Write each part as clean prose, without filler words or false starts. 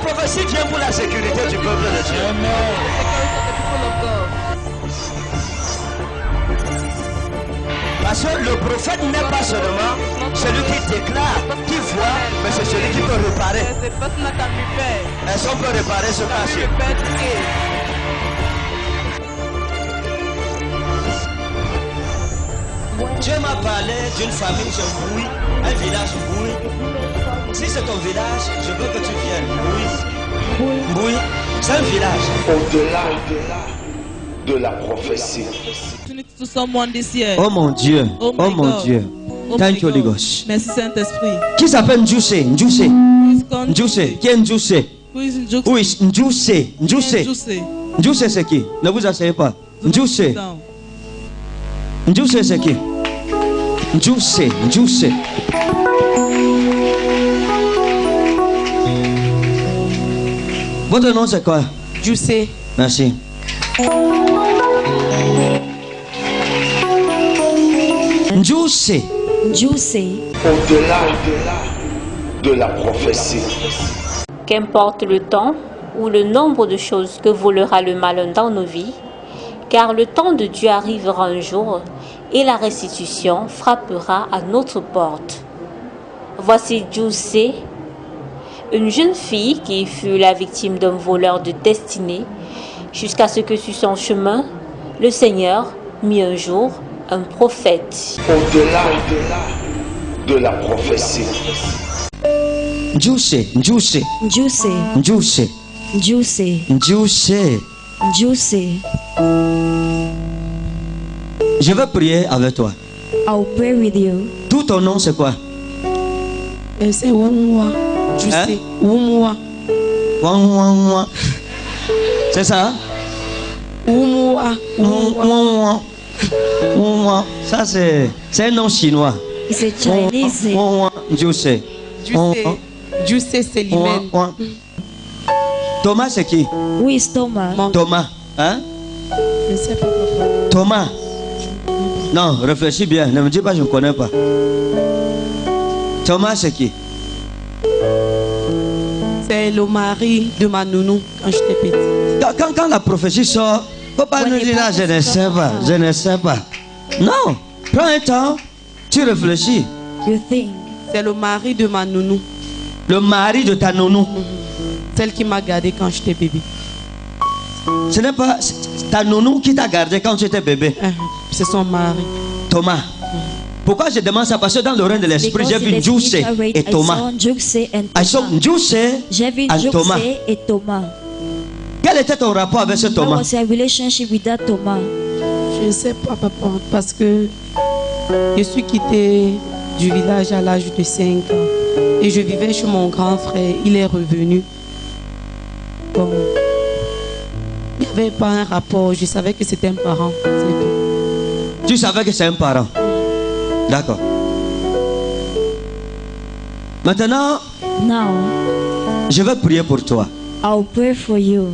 prophétie vient pour la sécurité du peuple de Dieu. Parce que le prophète n'est pas seulement celui qui déclare, qui voit, mais c'est celui qui peut réparer. Est-ce qu'on peut réparer ce passé? Dieu m'a parlé d'une famille sur Bouy, un village Bouy. Si c'est ton village, je veux que tu viennes. Bouy, c'est un village. Au-delà de la prophétie. Oh mon Dieu, oh mon Dieu. Thank you, Holy Ghost. Merci Saint-Esprit. Qui s'appelle Njuse? Njuse. Njuse. Qui est Njuse? Oui, Njuse. Njuse. Njuse c'est qui? Ne vous asseyez pas. Njuse. Njuse c'est qui? Njuse. Njuse. Votre nom c'est quoi? Njuse. Merci. Njuse. Njuse. Au-delà de la prophétie. Qu'importe le temps ou le nombre de choses que volera le malin dans nos vies, car le temps de Dieu arrivera un jour et la restitution frappera à notre porte. Voici Njuse, une jeune fille qui fut la victime d'un voleur de destinée, jusqu'à ce que sur son chemin, le Seigneur mit un jour un prophète. Au-delà de la prophétie. Njuse. Njuse. Njuse. Njuse. Njuse. Njuse. Njuse. Je vais prier avec toi. I'll pray with you. Tout ton nom c'est quoi? C'est Wumwa. Njuse. Wumwa. Wang. C'est ça? Wumwa. Ça c'est un nom chinois. It's a Chinese name. Njuse. Njuse c'est l'hymen. Thomas c'est qui? Who is Thomas? Thomas. Hein? Je ne sais pas, papa. Thomas. Non, réfléchis bien. Ne me dis pas je ne connais pas. Thomas c'est qui? C'est le mari de ma nounou quand j'étais petite. Quand la prophétie sort, faut pas nous dire là, je ne sais pas, je ne sais pas. Non, prends un temps, tu réfléchis. You think? C'est le mari de ma nounou. Le mari de ta nounou. Celle qui m'a gardé quand j'étais bébé. Ce n'est pas ta nounou qui t'a gardé quand tu étais bébé. C'est son mari. Thomas. Pourquoi je demande ça? Parce que dans le règne de l'esprit, j'ai vu Njuse et Thomas. J'ai vu Njuse et Thomas. Quel était ton rapport avec ce Thomas? What was your relationship with that Thomas? Je ne sais pas, papa, parce que je suis quittée du village à l'âge de 5 ans. Et je vivais chez mon grand frère. Il est revenu. Bon, il n'y avait pas un rapport. Je savais que c'était un parent. Tu savais que c'est un parent? D'accord. Maintenant, je vais prier pour toi. I'll pray for you.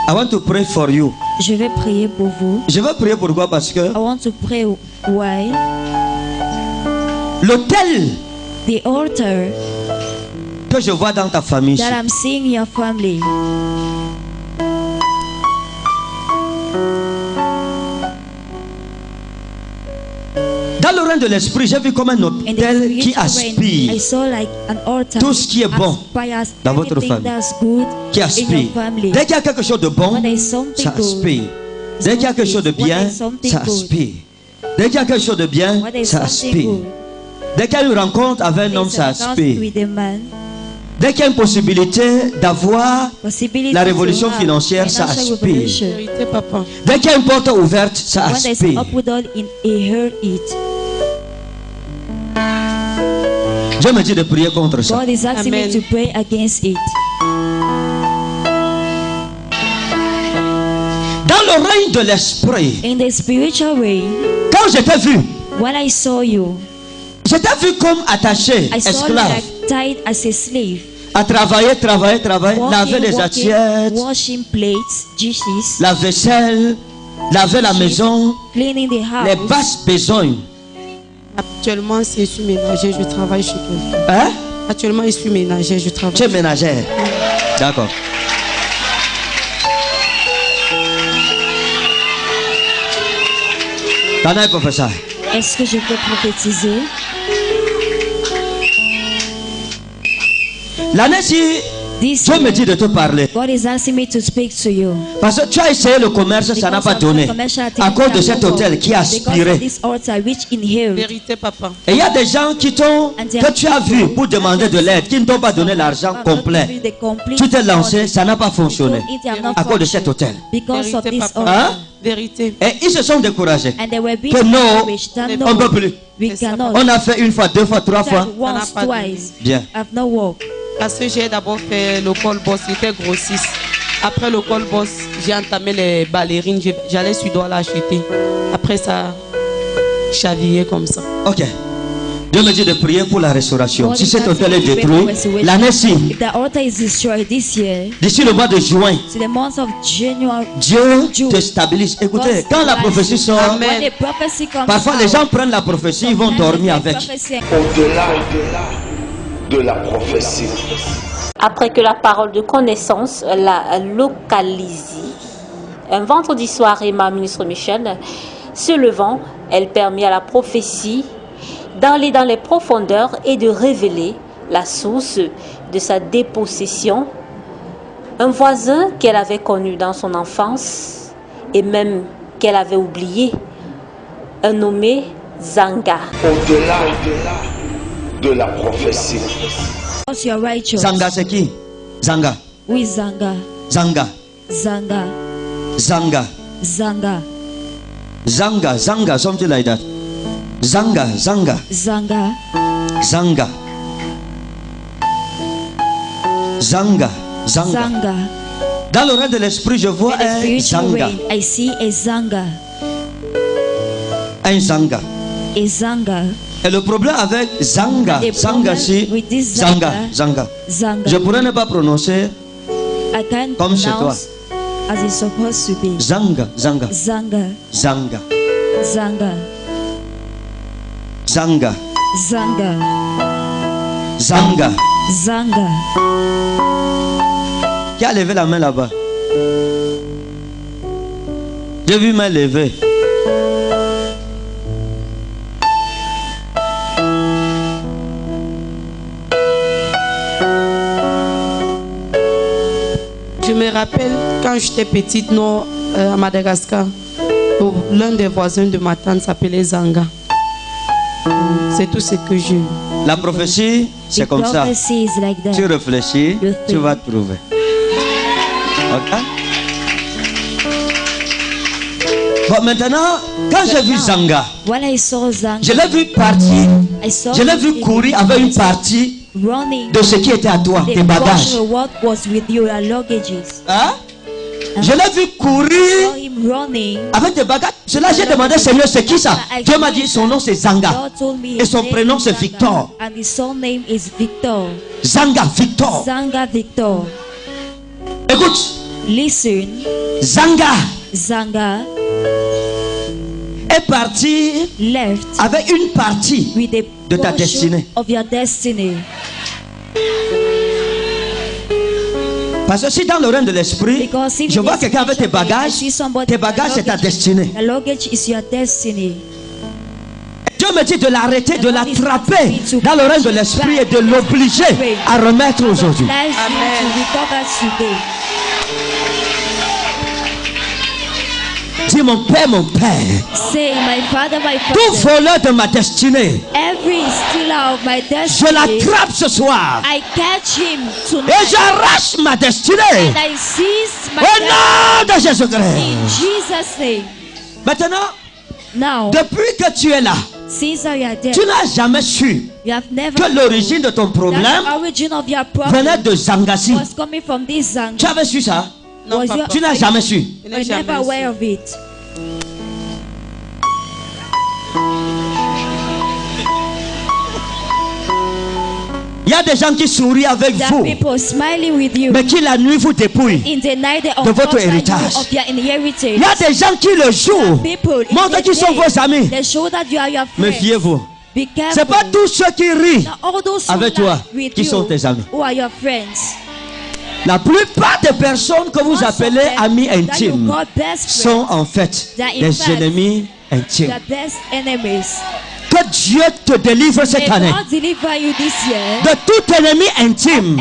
I want to pray for you. Je vais prier pour vous. Je vais prier pour toi parce que I want to pray why? L'autel The altar que je vois dans ta famille, that I'm seeing in your family. dans le règne de l'esprit, j'ai vu comme un autel qui aspire tout ce qui est bon dans votre famille, qui aspire. Dès qu'il y a quelque chose de bon, ça aspire. Dès qu'il y a quelque chose de bien, ça aspire. Dès qu'il y a quelque chose de bien, ça aspire. Dès qu'il y a une rencontre avec un homme, ça aspire. Dès qu'il y a une possibilité d'avoir la révolution financière, ça aspire. Dès qu'il y a une porte ouverte, ça aspire. Dieu me dit de prier contre ça. Amen. Dans le règne de l'esprit, quand je t'ai vu, je t'ai vu comme attaché, esclave, à travailler, laver les assiettes, la vaisselle, laver la maison, les basses besognes. Actuellement, si je suis ménagère, je travaille chez quelqu'un. Hein? Actuellement, je suis ménagère, je travaille. Tu es ménagère? D'accord. T'en as un professeur? Est-ce que je peux prophétiser? L'année-ci, Dieu me dit de te parler. God is asking me to speak to you. Parce que tu as essayé le commerce, ça n'a pas donné. À cause de cet hôtel qui a aspiré. Vérité, papa. Et il y a des gens qui t'ont, que tu as vu pour demander de l'aide, qui ne t'ont pas donné l'argent complet. Tu t'es lancé, ça n'a pas fonctionné. À cause de cet hôtel. Vérité, papa. Hein? Vérité. Et ils se sont découragés. Que non, on ne peut plus. On a fait une fois, deux fois, trois fois. Bien. Parce que j'ai d'abord fait le col boss, j'étais grossiste. Après le col boss, j'ai entamé les ballerines, j'allais sur doigt l'acheter. Après ça, chavillé comme ça. Ok. Dieu me dit de prier pour la restauration. Si cet hôtel est détruit, l'année-ci, d'ici le mois de juin, Dieu te stabilise. Écoutez, quand la prophétie sort, parfois les gens prennent la prophétie, ils vont dormir avec. Au-delà de la prophétie. Après que la parole de connaissance l'a localisée, un vendredi soir, ma ministre Michel, se levant, elle permit à la prophétie d'aller dans les profondeurs et de révéler la source de sa dépossession. Un voisin qu'elle avait connu dans son enfance et même qu'elle avait oublié, un nommé Zanga. Au-delà de la prophétie. Zanga, c'est qui? Zanga. Oui, Zanga. Zanga. Zanga. Zanga. Zanga. Zanga. Zanga. Something like that. Zanga. Zanga. Zanga. Zanga. Zanga. Zanga. Zanga. Dans le règne de l'esprit, je vois un Zanga. I see a Zanga. Un Zanga. A Zanga. Et le problème avec Zanga, Zanga, c'est Zanga, Zanga. Zanga. Je pourrais ne pas prononcer comme chez toi. As it's supposed to be. Zanga, Zanga. Zanga. Zanga. Zanga. Zanga. Zanga. Zanga. Zanga. Qui a levé la main là-bas? J'ai vu main levée. Je me rappelle quand j'étais petite, non, à Madagascar, l'un des voisins de ma tante s'appelait Zanga. C'est tout ce que j'ai. La prophétie, c'est comme ça. Tu réfléchis, tu vas trouver. Ok? Bon, maintenant, quand j'ai vu Zanga, je l'ai vu partir, je l'ai vu courir avec une partie de ce qui était à toi, tes bagages. Hein? Je l'ai vu courir avec tes bagages. Cela, j'ai demandé, Seigneur, c'est qui ça? Dieu m'a dit, son nom c'est Zanga. Et son prénom c'est Victor. Zanga, Victor. Zanga Victor. Écoute. Listen. Zanga est parti avec une partie de ta destinée. Parce que si dans le règne de l'esprit, je vois quelqu'un avec tes bagages c'est ta destinée. Dieu me dit de l'arrêter, de l'attraper dans le règne de l'esprit et de l'obliger à remettre aujourd'hui. Dis mon Père, mon Père. Say, my Father, tout voleur de ma destinée, je l'attrape ce soir. I catch him tonight. Et j'arrache ma destinée. And I seize my au nom de Jésus-Christ. In Jesus' name. Maintenant, now, depuis que tu es là, tu n'as jamais su que l'origine de ton problème venait de Zangasi. Tu avais su ça? Non, tu n'as jamais su. Never aware of it. Il y a des gens qui sourient avec vous, mais qui la nuit vous dépouillent de votre héritage. Il y a des gens qui le jour montrent qu'ils sont vos amis. Méfiez-vous. C'est pas tous ceux qui rient avec toi qui sont tes amis. La plupart des personnes que vous appelez amis intimes sont en fait des ennemis intimes. Que Dieu te délivre cette année de tout ennemi intime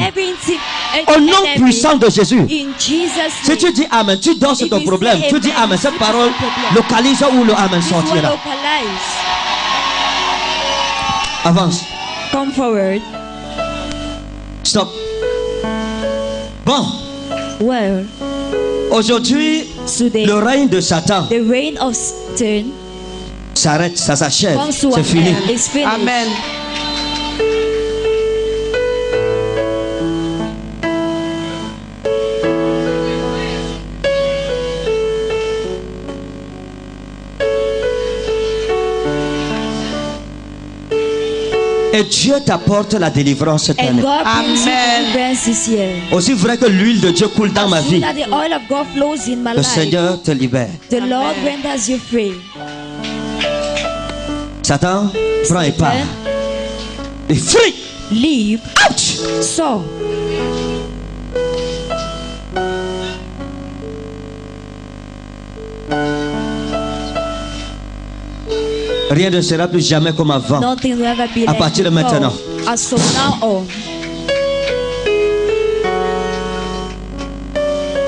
au nom puissant de Jésus. Si tu dis Amen, tu danses ton problème. Tu dis Amen, cette parole localise où le Amen sortira. Avance. Come forward. Stop. Bon. Well, aujourd'hui, le règne de Satan the reign of Satan s'arrête, ça s'achève, c'est fini. Amen. Et Dieu t'apporte la délivrance cette année. Amen. Aussi vrai que l'huile de Dieu coule dans ma vie, le Seigneur te libère. The Lord renders you free. Satan, prends et part. Et fuis. Leave. Ouch. So. Rien ne sera plus jamais comme avant. À partir de maintenant.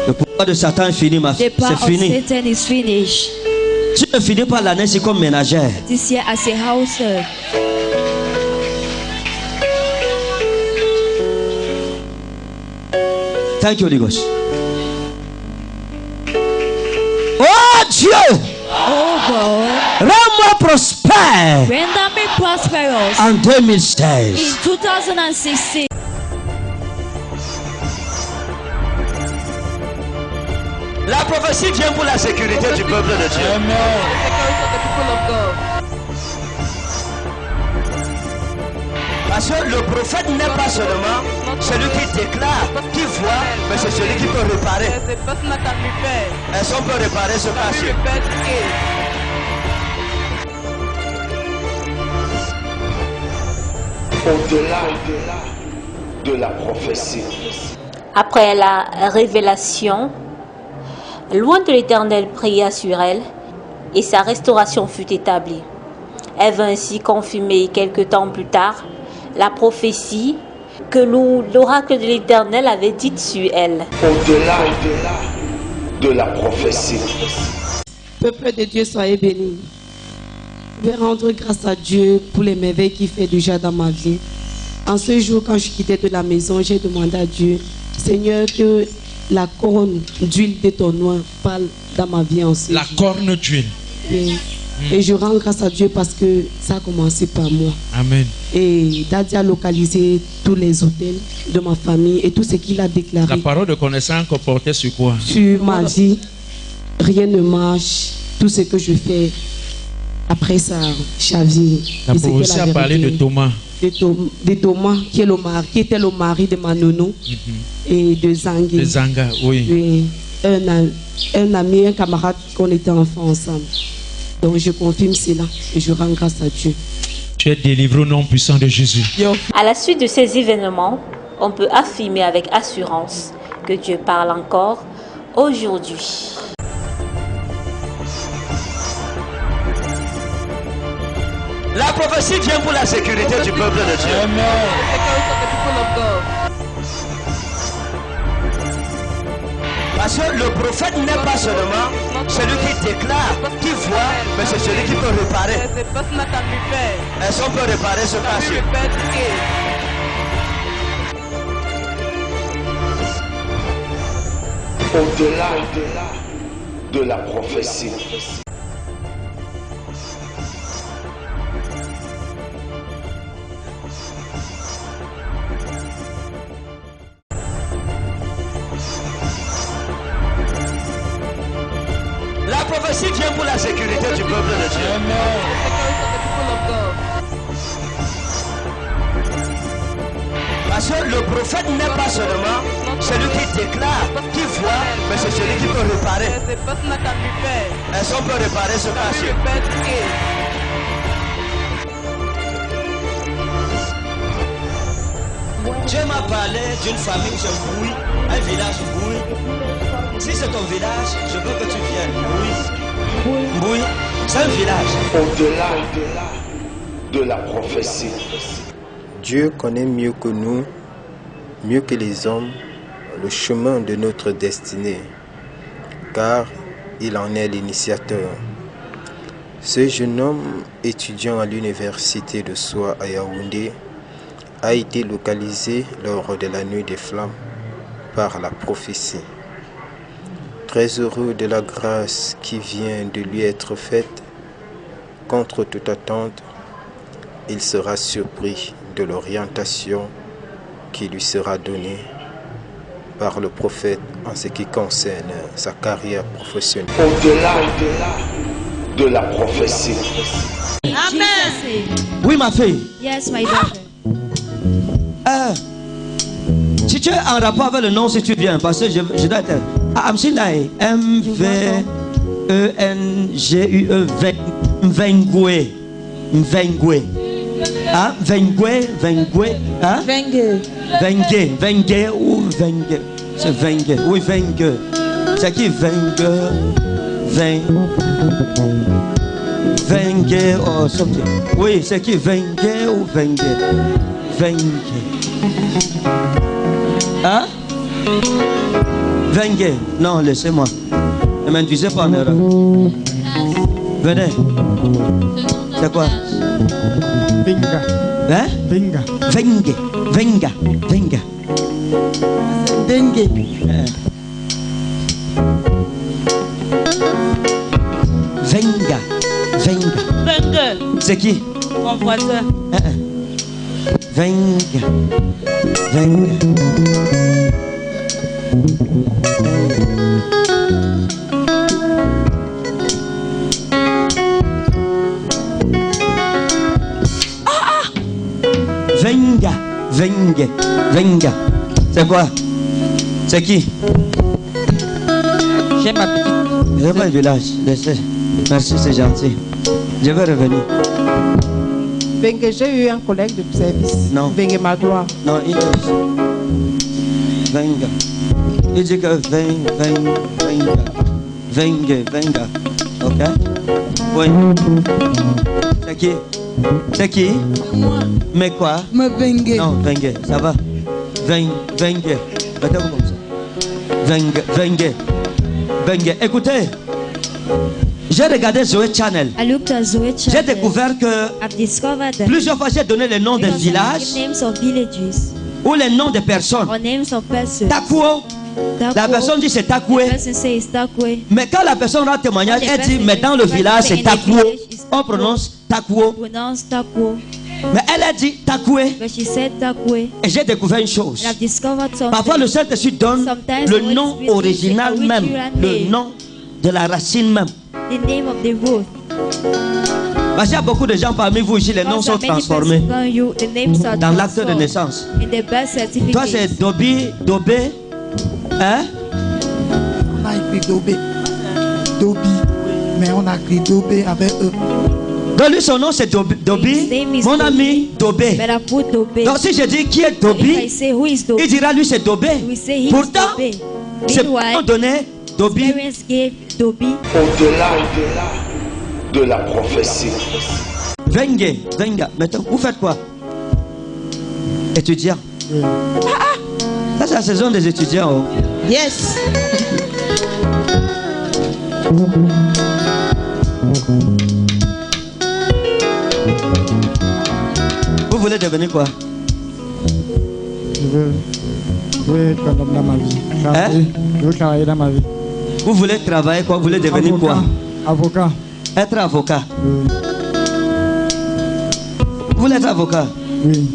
Le pouvoir de Satan est fini, ma fille. C'est fini. Tu ne finis pas l'année, c'est comme ménagère. Thank you, Holy Ghost. Oh Dieu! Oh God. Rends-moi prospère. Render me prosperous. En 2016. In 2016. La prophétie vient pour la sécurité du peuple de Dieu. Amen. Parce que le prophète n'est pas seulement celui qui déclare, qui voit, mais c'est celui qui peut réparer. Est-ce qu'on peut réparer ce passé? Au-delà de la prophétie. Après la révélation, loin de l'Éternel pria sur elle, et sa restauration fut établie. Elle vint ainsi confirmer quelque temps plus tard la prophétie que l'oracle de l'Éternel avait dite sur elle. Au-delà de la prophétie. Peuple de Dieu, soyez bénis. Je vais rendre grâce à Dieu pour les merveilles qu'il fait déjà dans ma vie. En ce jour, quand je quittais de la maison, j'ai demandé à Dieu, Seigneur, que la corne d'huile de ton oint parle dans ma vie en ce jour. La corne d'huile. Et je rends grâce à Dieu parce que ça a commencé par moi. Amen. Et Daddy a localisé tous les hôtels de ma famille et tout ce qu'il a déclaré. La parole de connaissance comportait sur quoi? Sur ma vie, rien ne marche. Tout ce que je fais, après ça, chavire. La prophétie a parlé de Thomas. De Thomas, qui était le mari de ma nounou, et de Zangé. De Zanga, oui. Un ami, un camarade qu'on était enfants ensemble. Donc je confirme cela et je rends grâce à Dieu. Tu es délivré au nom puissant de Jésus. À la suite de ces événements, on peut affirmer avec assurance que Dieu parle encore aujourd'hui. La prophétie vient pour la sécurité du peuple de Dieu. Amen. Parce que le prophète n'est pas seulement celui qui déclare, qui voit, mais c'est celui qui peut réparer. Est-ce qu'on peut réparer ce passé? Au-delà de la prophétie. La prophétie vient pour la sécurité du peuple de Dieu. Amen. Parce que le prophète n'est pas seulement celui qui déclare, qui voit, mais c'est celui qui peut réparer. Est-ce qu'on peut réparer ce passé? Dieu m'a parlé d'une famille, je bouille, un village bouille. Si c'est ton village, je veux que tu viennes. Bouille, c'est un village. Au-delà de la prophétie. Dieu connaît mieux que nous, mieux que les hommes, le chemin de notre destinée, car il en est l'initiateur. Ce jeune homme, étudiant à l'université de Soa à Yaoundé, a été localisé lors de la nuit des flammes par la prophétie. Très heureux de la grâce qui vient de lui être faite, contre toute attente, il sera surpris de l'orientation qui lui sera donnée par le prophète en ce qui concerne sa carrière professionnelle. Au-delà de la prophétie. Amen. Oui, ma fille. Yes, my daughter. Si tu es en rapport avec le nom, si tu viens, parce que je dois être. Amsinai, M-V-E-N-G-U-E, Mvengwe. Mvengwe. Hein? Vengwe, Vengwe. Hein? Venge. Venge ou Venge. C'est Venge. Oui, Venge. C'est qui Venge? Venge or something. Oui, c'est qui Venge ou Venge? Venge. Hein? Venge. Non, laissez-moi. Ne m'induisez pas en erreur. Venez. C'est quoi? Venga. Hein? Venga. Venge. Venga. Venga. Dengue. Venga. Venga. Venga. C'est qui? Mon voisin. Venga. Venga. Venga. Venga. Venga. C'est quoi? C'est qui? J'ai ma petite. Je vais au village. Laissez. Merci, c'est gentil. Je vais revenir. Venga, j'ai eu un collègue de service. Non. Venga, ma gloire. Non, il dit Venga. Il dit que Venga. Venga. Ok? Oui. C'est qui? C'est qui? Moi. Mais quoi? Me Venga. Non, Venga, ça va. Venga. Mettez-vous comme ça. Venga. Écoutez. J'ai regardé Zoé Channel. I looked at Zoe J'ai Channel. découvert que I've discovered that plusieurs fois j'ai donné les noms des because I villages give names of villages ou les noms des personnes. or names of persons. Takuo. La Takwe. personne dit c'est Takoué. The person says Takwe. Mais quand la personne rend témoignage, elle dit mais dans le village c'est Takuo. On prononce Takuo. Pronounce Takwo. Mais elle a dit Takoué. But she said Takwe. Et j'ai découvert une chose. And I've discovered something. Parfois le Saint-Esprit donne Sometimes le the Holy nom Spirit original gives the même, original le name. nom de la racine même. The name of the road. Parce qu'il y a beaucoup de gens parmi vous ici, les noms sont transformés dans l'acte de naissance. Toi c'est Dobé. Hein? On a écrit Dobé. Mais on a écrit Dobé avec eux. Donc lui son nom c'est Dobi. Mon ami Dobé. Donc si je dis qui est Dobi, il dira lui c'est Dobé. Pourtant, c'est pour donner Dobi. Au-delà de la prophétie. Venga. Maintenant, vous faites quoi? Étudiant. Ça c'est la saison des étudiants. Oh. Yes. Vous voulez devenir quoi? Je veux être un homme dans ma vie. Je veux travailler dans ma vie. Vous voulez travailler quoi? Vous voulez devenir quoi? Avocat. Être avocat. Oui. Vous voulez être avocat? Oui.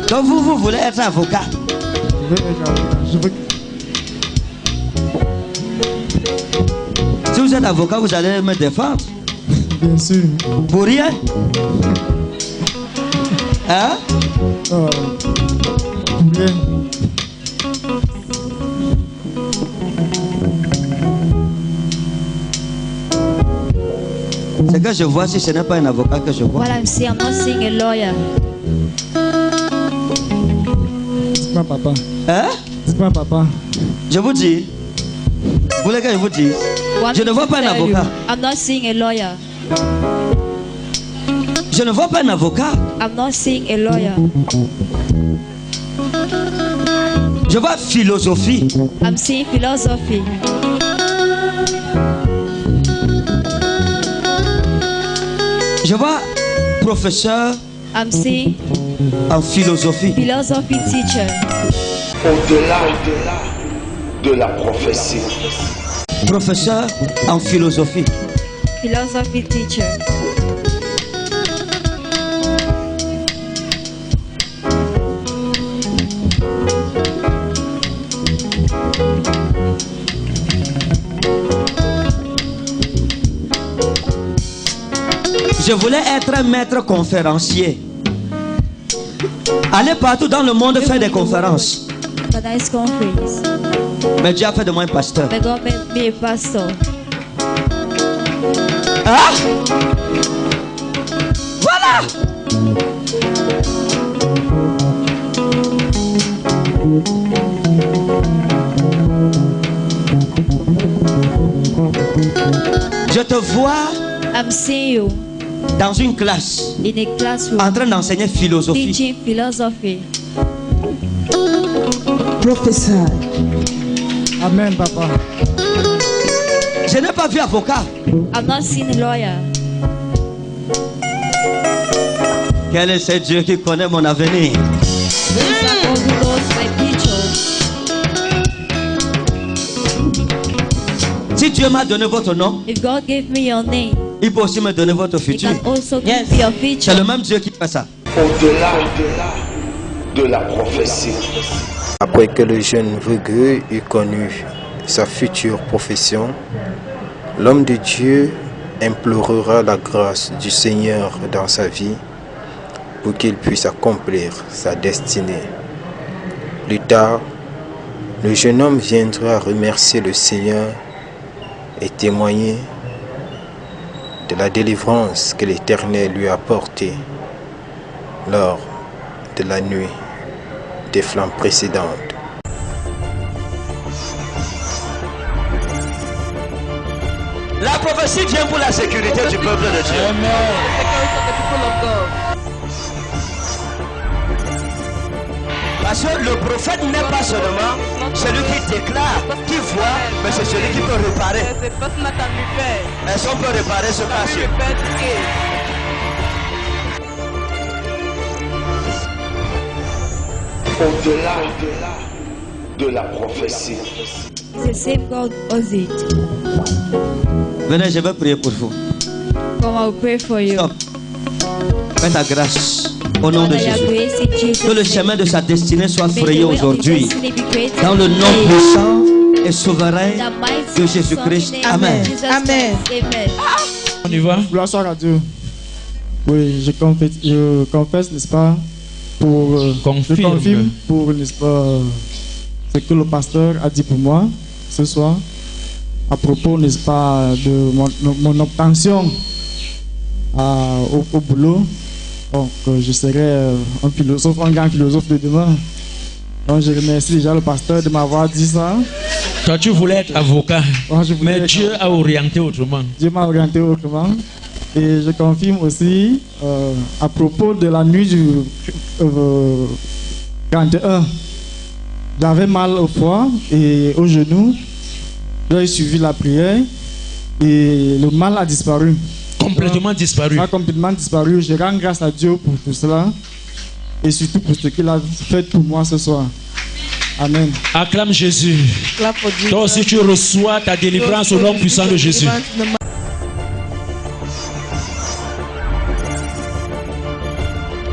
Donc vous voulez être avocat? Je veux. Si vous êtes avocat, vous allez me défendre. Bien sûr. Pour rien? Hein? Bien. Ce que je vois, si ce n'est pas un avocat que je vois. What I'm seeing, I'm not seeing a lawyer. Dites-moi, papa. Hein? Dites-moi, papa. Je vous dis. Vous voulez que je vous dise? Je ne vois pas un avocat. I'm not seeing a lawyer. Je ne vois pas un avocat. I'm not seeing a lawyer. Je vois philosophie. I'm seeing philosophy. Je vois professeur I'm seeing en philosophie. Philosophy teacher. Au-delà de la prophétie. Professeur en philosophie. Philosophy teacher. Je voulais être un maître conférencier. Aller partout dans le monde faire des conférences. Mais Dieu a fait de moi un pasteur. May God make me a pastor. Ah! Voilà! Je te vois I'm seeing you dans une classe in a classroom en train d'enseigner philosophie. teaching philosophy. Professeur. Amen, papa. Je n'ai pas vu avocat. I'm not seeing a lawyer. Quel est ce Dieu qui connaît mon avenir? Those are God who knows my future. Si Dieu m'a donné votre nom, If God gave me your name, il peut aussi me donner votre He futur. can also give me your future. C'est le même Dieu qui fait ça. Au-delà de la prophétie. Après que le jeune veugueux eut connu sa future profession, l'homme de Dieu implorera la grâce du Seigneur dans sa vie pour qu'il puisse accomplir sa destinée. Plus tard, le jeune homme viendra remercier le Seigneur et témoigner de la délivrance que l'Éternel lui a apportée lors de la nuit des flammes précédentes. La prophétie vient pour la sécurité du peuple de Dieu. Parce que le prophète n'est pas seulement celui qui déclare, qui voit, mais c'est celui qui peut réparer. Est-ce qu'on peut réparer ce passé? Au-delà de la prophétie. It's the same God does it. Venez, je vais prier pour vous. Come, I'll pray for you. Stop. Fais ta grâce au nom de Father, your Jésus. grace in Jesus' Que le name. chemin de sa destinée soit May the frayé way of aujourd'hui. his destiny be created Dans le nom today. puissant et souverain The mighty de Jésus-Christ. Son name Amen. of Jesus Amen. Christ. Amen. On y va? Gloire soit à Dieu. Oui, je confesse, n'est-ce pas, pour, je confirme pour, n'est-ce pas, ce que le pasteur a dit pour moi ce soir à propos, n'est-ce pas, de mon obtention au boulot. Donc, je serai un philosophe, un grand philosophe de demain. Donc, je remercie déjà le pasteur de m'avoir dit ça. Toi, tu voulais être avocat, mais Dieu a orienté autrement. Dieu m'a orienté autrement. Et je confirme aussi, à propos de la nuit du 31, j'avais mal au foie et au genou. J'ai suivi la prière et le mal a disparu. Complètement disparu. A complètement disparu. Je rends grâce à Dieu pour tout cela et surtout pour ce qu'il a fait pour moi ce soir. Amen. Acclame Jésus. Toi aussi tu reçois ta délivrance au nom puissant de Jésus.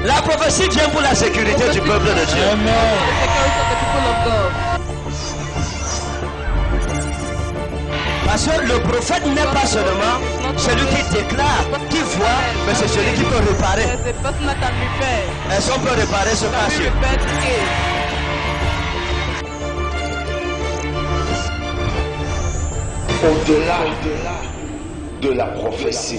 La prophétie vient pour la sécurité du peuple de Dieu. Parce que le prophète n'est pas seulement celui qui déclare, qui voit, mais c'est celui qui peut réparer. Est-ce qu'on peut réparer ce passé? Au-delà de la prophétie.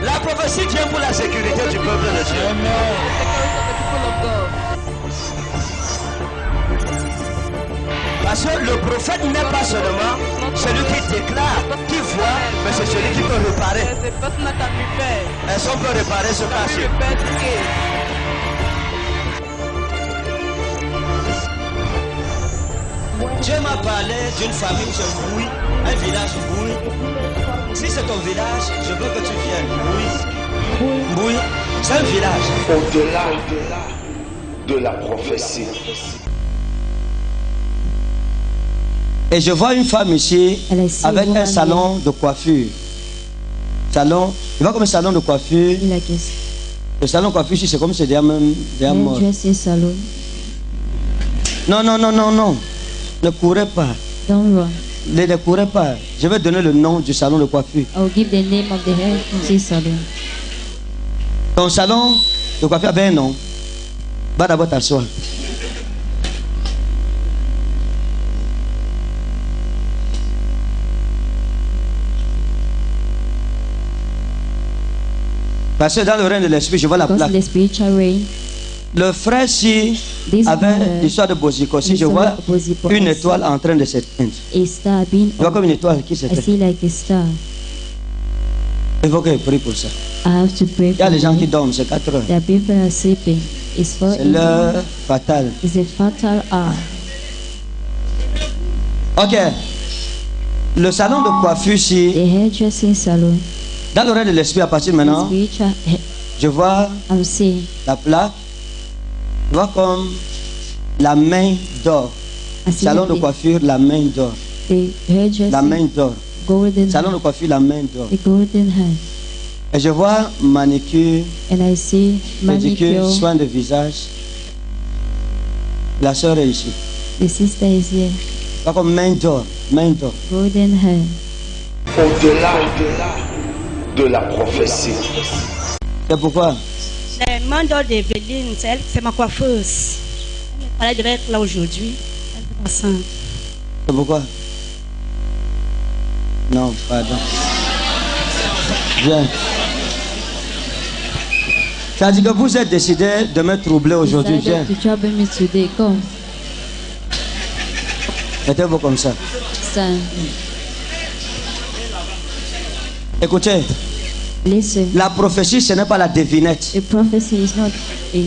La prophétie vient pour la sécurité du peuple de Dieu. Parce que le prophète n'est pas seulement celui qui déclare, qui voit, mais c'est celui qui peut réparer. Est-ce qu'on peut réparer ce passé? Dieu m'a parlé d'une famille qui se brouille, un village brouille. Si c'est ton village, je veux que tu viennes. Brouille, c'est un village. Au-delà de la prophétie. Et je vois une femme ici avec un salon de coiffure. Salon, il va comme un salon de coiffure. Le salon de coiffure ici, c'est comme c'est derrière moi. Non. Ne courez pas. Ne courez pas. Je vais donner le nom du salon de coiffure. Ton salon de coiffure avait un nom. Va d'abord t'asseoir. Parce que dans le règne de l'esprit, je vois la plaque. Le frère si avait l'histoire de Boziko. Si je vois une étoile en train de s'éteindre. Je vois comme une étoile qui s'éteint. Il faut que je prie pour ça. Il y a des gens qui dorment, c'est 4 heures. C'est l'heure fatale. Ok. Le salon de coiffure si dans le règne de l'esprit, à partir de maintenant, je vois la plaque, je vois comme la main d'or. Salon de coiffure, la main d'or. La main d'or. Salon de coiffure, la main d'or. Et je vois manicure, pédicure, soin de visage. La sœur est ici. Je vois comme main d'or, main d'or. Au-delà de la prophétie. C'est pourquoi? La main d'or d'Evelyne, c'est ma coiffeuse. Elle devait être là aujourd'hui. Elle est enceinte. C'est pourquoi? Non, pardon. Viens. Ça dit que vous êtes décidé de me troubler aujourd'hui. Viens. Mettez-vous comme ça. Écoutez. La prophétie, ce n'est pas la devinette.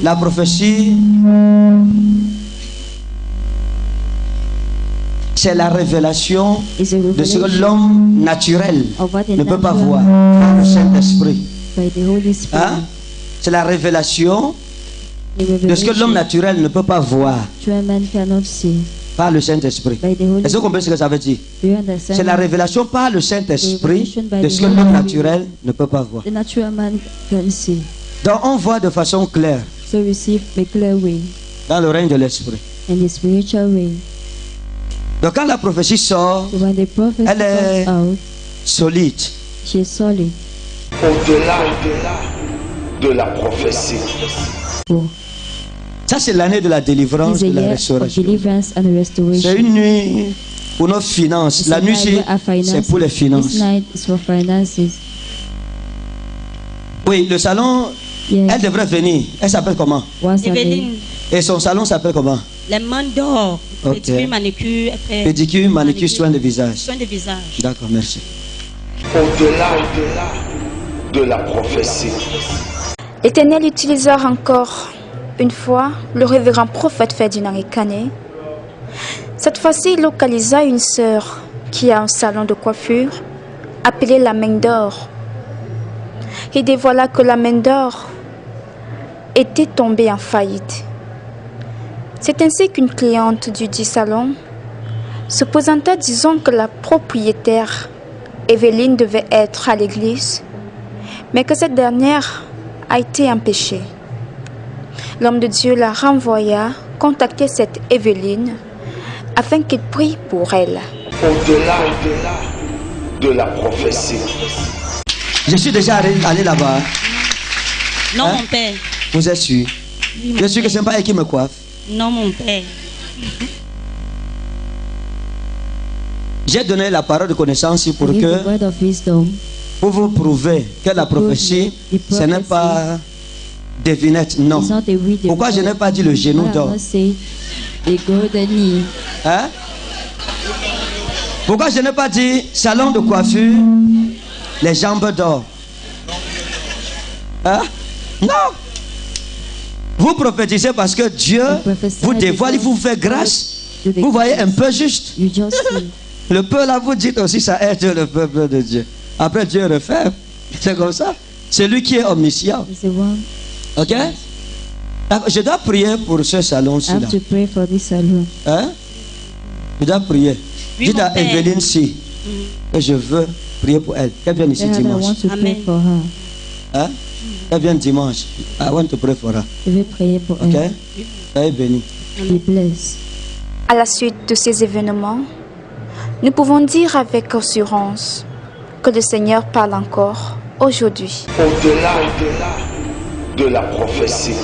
La prophétie, c'est la révélation de ce que l'homme naturel ne peut pas voir par le Saint-Esprit. Hein? C'est la révélation de ce que l'homme naturel ne peut pas voir par le Saint-Esprit. Est-ce que vous comprenez ce que ça veut dire? C'est la révélation par le Saint-Esprit de ce que l'homme naturel ne peut pas voir. Donc on voit de façon claire dans le règne de l'Esprit. Donc quand la prophétie sort, elle est solide. Au-delà de la prophétie. Ça, c'est l'année de la délivrance et de la restauration. C'est une nuit pour nos finances. La nuit, c'est pour les finances. Oui, le salon, elle devrait venir. Elle s'appelle comment? Evelyne. Et son salon s'appelle comment? Les mains d'or. Okay. Pédicure, manicure, soin de visage. Soin de visage. D'accord, merci. Au-delà de la prophétie. L'Éternel utilisera encore une fois le révérend prophète Ferdinand Ekane. Cette fois-ci, il localisa une sœur qui a un salon de coiffure appelé la main d'or. Il dévoila que la main d'or était tombée en faillite. C'est ainsi qu'une cliente du dit salon se présenta disant que la propriétaire Evelyne devait être à l'église, mais que cette dernière a été empêchée. L'homme de Dieu la renvoya contacter cette Evelyne afin qu'il prie pour elle. Au-delà de la prophétie. Je suis déjà allé là-bas. Non, mon père. Vous êtes sûr? Oui, je suis que ce n'est pas elle qui me coiffe. Non, mon père. J'ai donné la parole de connaissance pour vous prouver que la prophétie, ce n'est pas devinette, non. Pourquoi je n'ai pas dit le genou d'or? Hein? Pourquoi je n'ai pas dit salon de coiffure, les jambes d'or? Hein? Non. Vous prophétisez parce que Dieu vous dévoile, il vous fait grâce. Vous voyez un peu juste. Le peu là, vous dites aussi, ça aide le peuple de Dieu. Après, Dieu refait. C'est comme ça. C'est lui qui est omniscient. Ok? Je dois prier pour ce salon-ci. Hein? Je dois prier. Oui, dites à Evelyne si que je veux prier pour elle. Qu'elle vienne ici dimanche. Amen. Hein? Elle vient dimanche. I want to pray for her. Je vais prier pour elle. Ok? Soyez bénis. À la suite de ces événements, nous pouvons dire avec assurance que le Seigneur parle encore aujourd'hui. Au-delà de la prophétie.